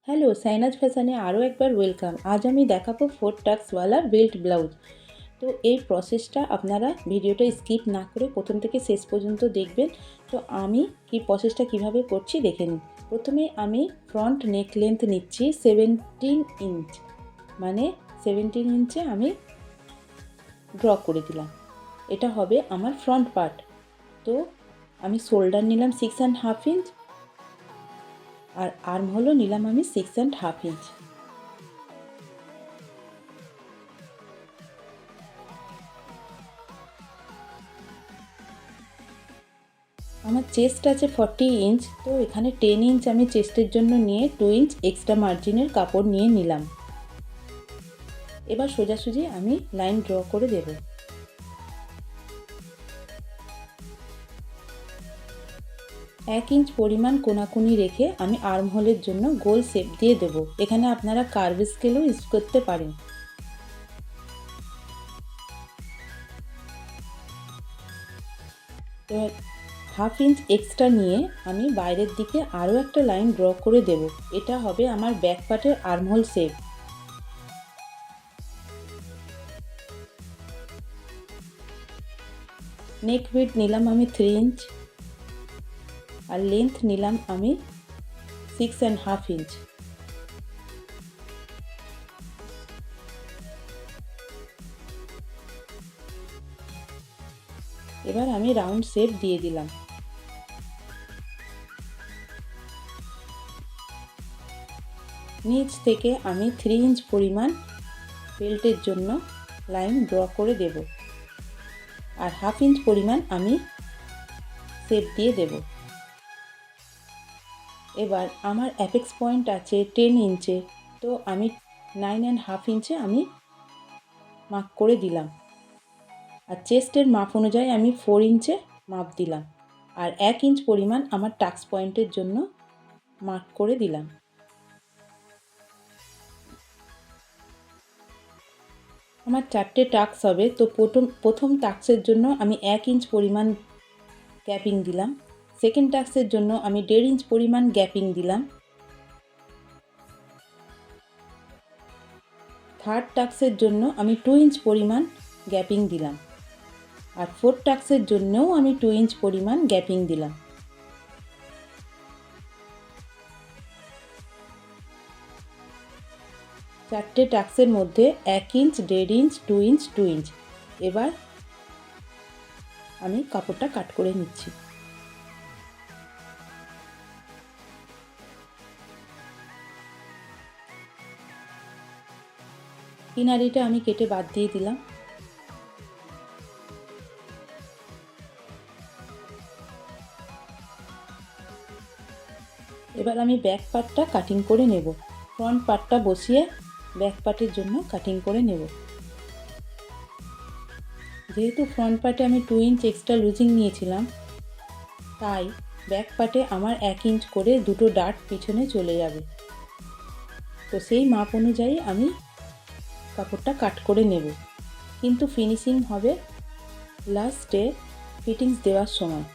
Hello, Sainaz ফ্যাশনে আরও একবার ওয়েলকাম। আজ আমি দেখাবো 4 টাক্সওয়ালা বেল্ট ব্লাউজ। তো এই প্রসেসটা আপনারা ভিডিওটা স্কিপ না করে প্রথম থেকে শেষ পর্যন্ত দেখবেন। তো আমি প্রসেসটা কিভাবে করছি দেখে নিন। প্রথমে আমি ফ্রন্ট নেক লেন্থ নিচ্ছি 17 ইঞ্চ, মানে 17 ইঞ্চে আমি ড্র করে দিলাম। এটা হবে আমার ফ্রন্ট পার্ট। তো আমি শোল্ডার নিলাম 6.5 ইঞ্চ, আর আর্ম হলো নিলাম আমি 6.5 ইঞ্চ। আমার চেস্ট আছে 40 ইঞ্চ, তো এখানে 10 ইঞ্চ আমি চেস্টের জন্য নিয়ে 2 ইঞ্চ এক্সট্রা মার্জিনের কাপড় নিয়ে নিলাম। এবার সোজাসুজি আমি লাইন ড্র করে দেব। এক ইঞ্চ পরিমাণ কোনাকুনি রেখে আমি আর্ম হোলের জন্য গোল শেপ দিয়ে দেব। এখানে আপনারা কার্ভ স্কেলও ইউজ করতে পারেন। এবার হাফ ইঞ্চ এক্সট্রা নিয়ে আমি বাইরের দিকে আরও একটা লাইন ড্র করে দেব। এটা হবে আমার ব্যাক পার্টের আর্ম হোল শেপ। নেক উইডথ নিলাম আমি 3 ইঞ্চ, আর লেন্থ নিলাম আমি 6.5 ইঞ্চ। এবার আমি রাউন্ড শেপ দিয়ে দিলাম। নিচ থেকে আমি 3 ইঞ্চ পরিমাণ বেল্টের জন্য লাইন ড্র করে দেব, আর হাফ ইঞ্চ পরিমাণ আমি শেপ দিয়ে দেব। এবার আমার অ্যাপেক্স পয়েন্ট আছে 10 ইঞ্চে, তো আমি 9.5 ইঞ্চে আমি মাপ করে দিলাম, আর চেস্টের মাপ অনুযায়ী আমি 4 ইঞ্চে মাপ দিলাম, আর 1 ইঞ্চ পরিমাণ আমার টাক্স পয়েন্টের জন্য মার্ক করে দিলাম। আমার 4টে টাক্স হবে, তো প্রথম টাক্সের জন্য আমি 1 ইঞ্চ পরিমাণ গ্যাপিং দিলাম। সেকেন্ড টাক্সের জন্য আমি 1.5 ইঞ্চ পরিমাণ গ্যাপিং দিলাম। থার্ড টাক্সের জন্য আমি 2 ইঞ্চ পরিমাণ গ্যাপিং দিলাম, আর ফোর্থ টাক্সের জন্যও আমি 2 ইঞ্চ পরিমাণ গ্যাপিং দিলাম। চারটে টাক্সের মধ্যে 1 ইঞ্চ, 1.5 ইঞ্চ, 2 ইঞ্চ, 2 ইঞ্চ। এবার আমি কাপড়টা কাট করে নিচ্ছি। কিনারিটা আমি কেটে বাদ দিয়ে দিলাম। এবার আমি ব্যাক পার্টটা কাটিং করে নেব। ফ্রন্ট পার্টটা বসিয়ে ব্যাক পার্টের জন্য কাটিং করে নেব। যেহেতু ফ্রন্ট পার্টে আমি 2 ইঞ্চ এক্সট্রা লুজিং নিয়েছিলাম, তাই ব্যাক পার্টে আমার 1 ইঞ্চ করে দুটো ডার্ট পিছনে চলে যাবে। তো সেই মাপ অনুযায়ী আমি কাপড়টা কাট করে নেব, কিন্তু ফিনিশিং হবে লাস্টে ফিটিংস দেওয়ার সময়।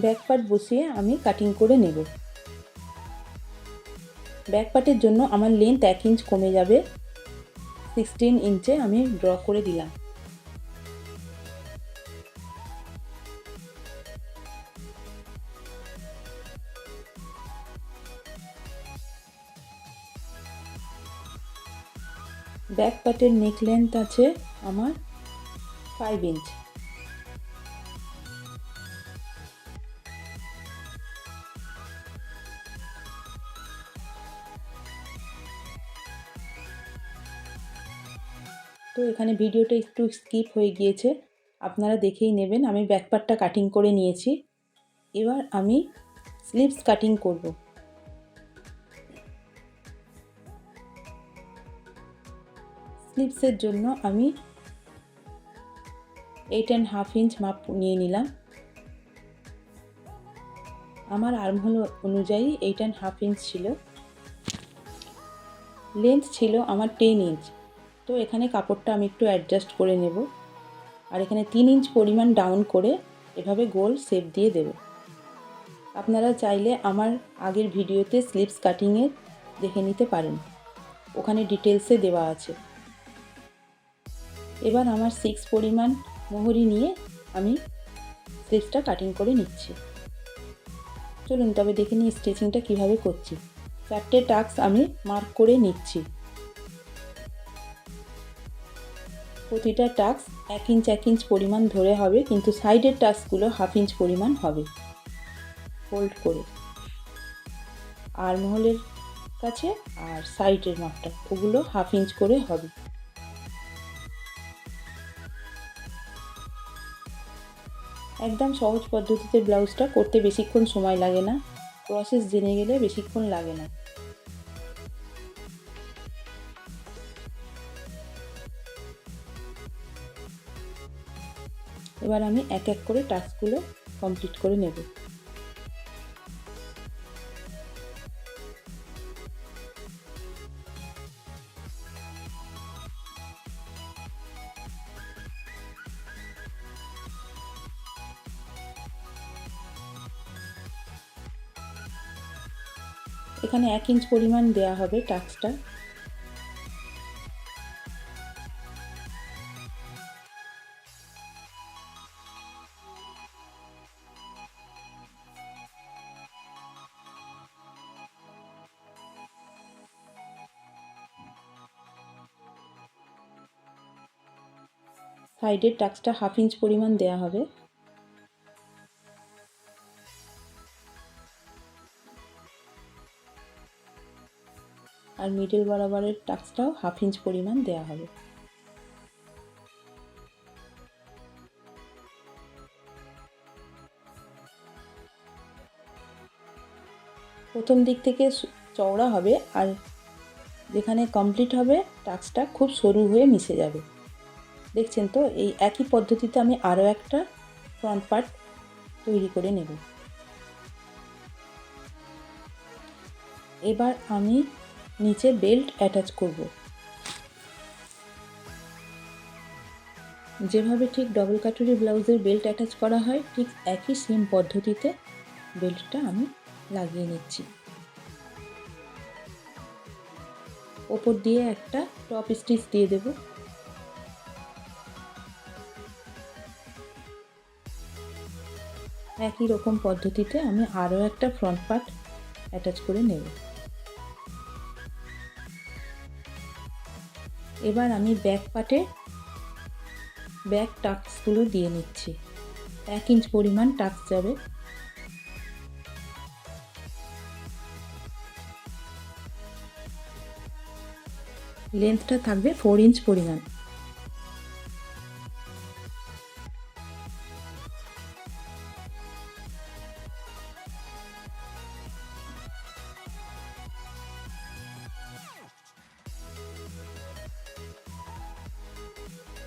ব্যাক পার্ট বসিয়ে আমি কাটিং করে নেব। ব্যাক পার্টের জন্য আমার লেন্থ 1 ইঞ্চ কমে যাবে, 16 ইঞ্চে আমি ড্র করে দিলাম। ব্যাক পার্টের নেক লেন্থ আছে আমার 5 ইঞ্চ। তো এখানে ভিডিওটা একটু স্কিপ হয়ে গিয়েছে, আপনারা দেখেই নেবেন। আমি ব্যাক পার্টটা কাটিং করে নিয়েছি। এবার আমি স্লিভস কাটিং করব। স্লিভসের জন্য আমি 8.5 ইঞ্চ মাপ নিয়ে নিলাম। আমার আর্মহোল অনুযায়ী 8.5 ইঞ্চ ছিল। লেন্থ ছিল আমার 10 ইঞ্চ, তো এখানে কাপড়টা আমি একটু অ্যাডজাস্ট করে নেব, আর এখানে 3 ইঞ্চ পরিমাণ ডাউন করে এভাবে গোল শেপ দিয়ে দেব। আপনারা চাইলে আমার আগের ভিডিওতে স্লিভস কাটিংয়ের দেখে নিতে পারেন, ওখানে ডিটেলসে দেওয়া আছে। এবার আমার 6 পরিমাণ মোহরি নিয়ে আমি স্লিভসটা কাটিং করে নিচ্ছি। চলুন তবে দেখে নিই স্টিচিংটা কিভাবে করছি। 4টে টাক্স আমি মার্ক করে নিচ্ছি। প্রতিটা টাক্স 1 ইঞ্চ পরিমাণ ধরে হবে, কিন্তু সাইডের টাক্সগুলো 1/2 ইঞ্চ পরিমাণ হবে ফোল্ড করে। আর্মহোলের কাছে আর সাইডের মাপটা ওগুলো 1/2 ইঞ্চ করে হবে। একদম সহজ পদ্ধতিতে ব্লাউজটা করতে বেশিক্ষণ সময় লাগে না, প্রসেস জেনে গেলে বেশিক্ষণ লাগে না। এবার আমি এক এক করে টাস্কগুলো কমপ্লিট করে নেব। এখানে 1 ইঞ্চ পরিমাণ দেয়া হবে টাক্সটা। সাইডের টাক্সটা 1/2 ইঞ্চ পরিমাণ দেয়া হবে। আর মিডল বরাবরের টাক্সটাও 1/2 ইঞ্চ পরিমাণ দেয়া হবে। প্রথম দিক থেকে চওড়া হবে, আর যেখানে কমপ্লিট হবে টাক্সটা খুব সরু হয়ে মিশে যাবে। দেখছেন তো, এই একই পদ্ধতিতে আমি আরও একটা ফ্রন্ট পার্ট তৈরি করে নেব। এবার আমি নিচে বেল্ট অ্যাটাচ করব। যেভাবে ঠিক ডবল কাটুরি ব্লাউজের বেল্ট অ্যাটাচ করা হয়, ঠিক একই সেম পদ্ধতিতে বেল্টটা আমি লাগিয়ে নিচ্ছি। ওপর দিয়ে একটা টপ স্টিচ দিয়ে দেব। একই রকম পদ্ধতিতে আমি আরও একটা ফ্রন্ট পার্ট অ্যাটাচ করে নেব। এবার আমি ব্যাক পার্টে ব্যাক টাক্সগুলো দিয়ে নিচ্ছি। 1 ইঞ্চ পরিমাণ টাক্স যাবে। লেন্থটা থাকবে 4 ইঞ্চ পরিমাণ।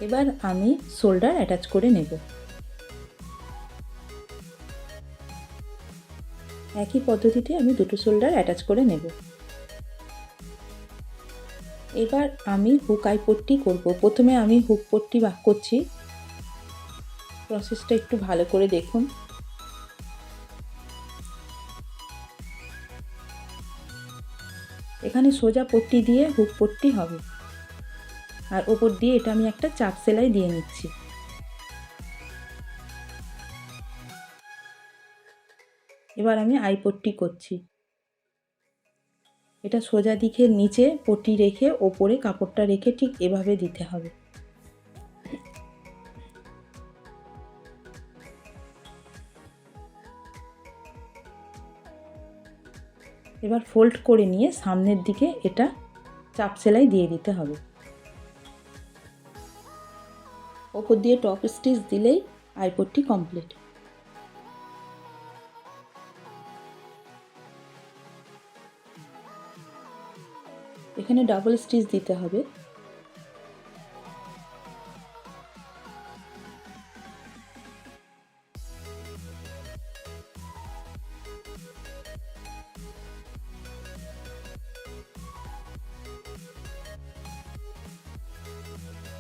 এবার আমি শোল্ডার অ্যাটাচ করে নেব। একই পদ্ধতিতে আমি দুটো শোল্ডার অ্যাটাচ করে নেব। এবার আমি হুক আই পট্টি করব। প্রথমে আমি হুক পট্টি করছি। প্রসেসটা একটু ভালো করে দেখুন। এখানে সোজা পট্টি দিয়ে হুক পট্টি হবে, আর ওপর দিয়ে এটা আমি একটা চাপ সেলাই দিয়ে নিচ্ছি। এবার আমি আই পট্টি করছি। এটা সোজা দিকে নিচে পট্টি রেখে ওপরে কাপড়টা রেখে ঠিক এভাবে দিতে হবে। এবার ফোল্ড করে নিয়ে সামনের দিকে এটা চাপ সেলাই দিয়ে দিতে হবে। ওপর দিয়ে টপ স্টিচ দিলেই আই পট্টি কমপ্লিট। এখানে ডাবল স্টিচ দিতে হবে।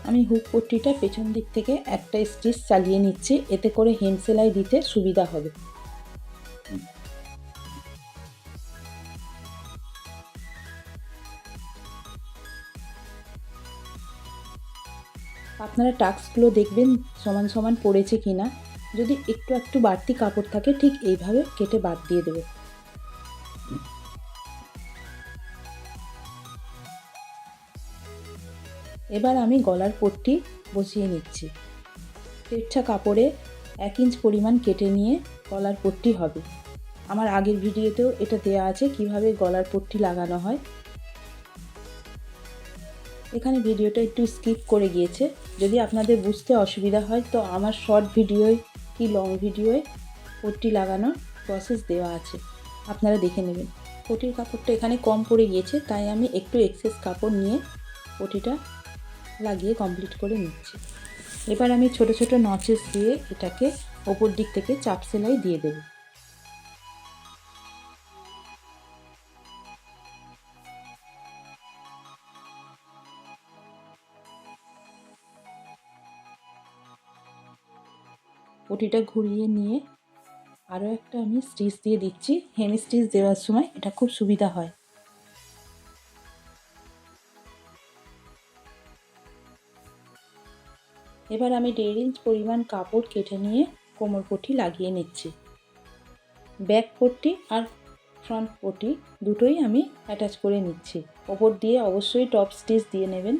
আমি হুক পট্টিটা পেছন দিক থেকে একটা স্টিচ চালিয়ে নিচ্ছি, এতে করে হেম সেলাই দিতে সুবিধা হবে। আপনারা টাক্সগুলো দেখবেন সমান সমান পড়েছে কিনা। যদি একটু একটু বাড়তি কাপড় থাকে ঠিক এইভাবে কেটে বাদ দিয়ে দেবে। এবার আমি গলার পট্টি বসিয়ে নিচ্ছি। তেরছা কাপড়ে 1 ইঞ্চ পরিমাণ কেটে নিয়ে গলার পট্টি হবে। আমার আগের ভিডিওতেও এটা দেয়া আছে কিভাবে গলার পট্টি লাগানো হয়। এখানে ভিডিওটা একটু স্কিপ করে গিয়েছে। যদি আপনাদের বুঝতে অসুবিধা হয় তো আমার শর্ট ভিডিওয় কি লং ভিডিওয় পট্টি লাগানোর প্রসেস দেওয়া আছে, আপনারা দেখে নেবেন। পটির কাপড়টা এখানে কম পড়ে গিয়েছে, তাই আমি একটু এক্সেস কাপড় নিয়ে পটিটা লাগিয়ে কমপ্লিট করে নিচ্ছি। এবার আমি ছোট ছোট নচেস দিয়ে এটাকে ওপর দিক থেকে চাপ সেলাই দিয়ে দেব। পটিটা ঘুরিয়ে নিয়ে আরও একটা আমি স্টিচ দিয়ে দিচ্ছি। হেম স্টিচ দেওয়ার সময় এটা খুব সুবিধা হয়। এবার আমি 1.5 ইঞ্চ পরিমাণ কাপড় কেটে নিয়ে কোমর পট্টি লাগিয়ে নিচ্ছি। ব্যাক পট্টি আর ফ্রন্ট পট্টি দুটোই আমি অ্যাটাচ করে নিচ্ছি। ওপর দিয়ে অবশ্যই টপ স্টিচ দিয়ে নেবেন।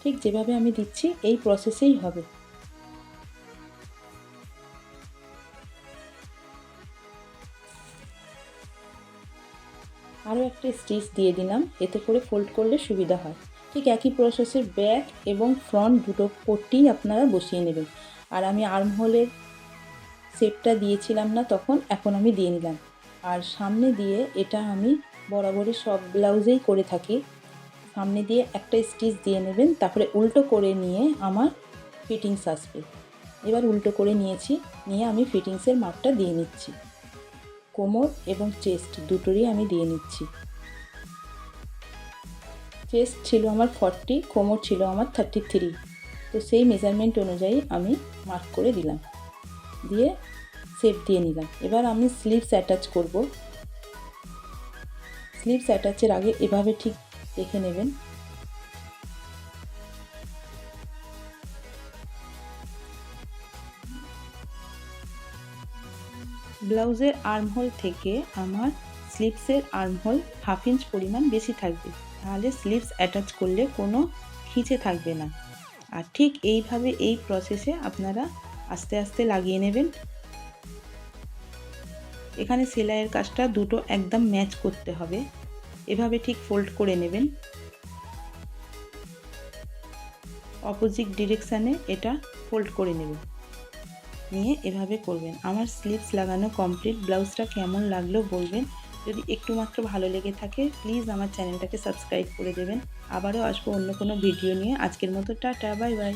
ঠিক যেভাবে আমি দিচ্ছি এই প্রসেসেই হবে। আরও একটা স্টিচ দিয়ে দিলাম, এতে করে ফোল্ড করলে সুবিধা হয়। ঠিক একই প্রসেসে ব্যাক এবং ফ্রন্ট দুটো পট্টিই আপনারা বসিয়ে নেবেন। আর আমি আর্মহোলের শেপটা দিয়েছিলাম না তখন, এখন আমি দিয়ে নিলাম। আর সামনে দিয়ে এটা আমি বরাবরই সব ব্লাউজেই করে থাকি। সামনে দিয়ে একটা স্টিচ দিয়ে নেবেন, তারপরে উল্টো করে নিয়ে আমার ফিটিংস আসবে। এবার উল্টো করে নিয়েছি, নিয়ে আমি ফিটিংসের মাপটা দিয়ে নিচ্ছি। কোমর এবং চেস্ট দুটোরই আমি দিয়ে নিচ্ছি। চেস্ট ছিল আমার 40, কোমর ছিল আমার 33, তো সেই মেজারমেন্ট অনুযায়ী আমি মার্ক করে দিলাম, দিয়ে শেপ দিয়ে নিলাম। এবার আমি স্লিভস অ্যাটাচ করব। স্লিভস অ্যাটাচের আগে এভাবে ঠিক দেখে নেবেন। ব্লাউজের আর্মহোল থেকে আমার স্লিভসের আর্মহোল 1/2 ইঞ্চ পরিমাণ বেশি থাকবে, তাহলে স্লিভস অ্যাটাচ করলে কোনো খিঁচে থাকবে না। আর ঠিক এইভাবে এই প্রসেসে আপনারা আস্তে আস্তে লাগিয়ে নেবেন। এখানে সেলাইয়ের কাজটা দুটো একদম ম্যাচ করতে হবে। এভাবে ঠিক ফোল্ড করে নেবেন, অপোজিট ডিরেকশানে এটা ফোল্ড করে নেবেন, নিয়ে এভাবে করবেন। আমার স্লিভস লাগানো কমপ্লিট। ব্লাউজটা কেমন লাগলো বলবেন। যদি একটু মাত্র ভালো লেগে থাকে প্লিজ আমার চ্যানেলটাকে সাবস্ক্রাইব করে দেবেন। আবারও আসবো অন্য কোনো ভিডিও নিয়ে। আজকের মতো টাটা, বাই বাই।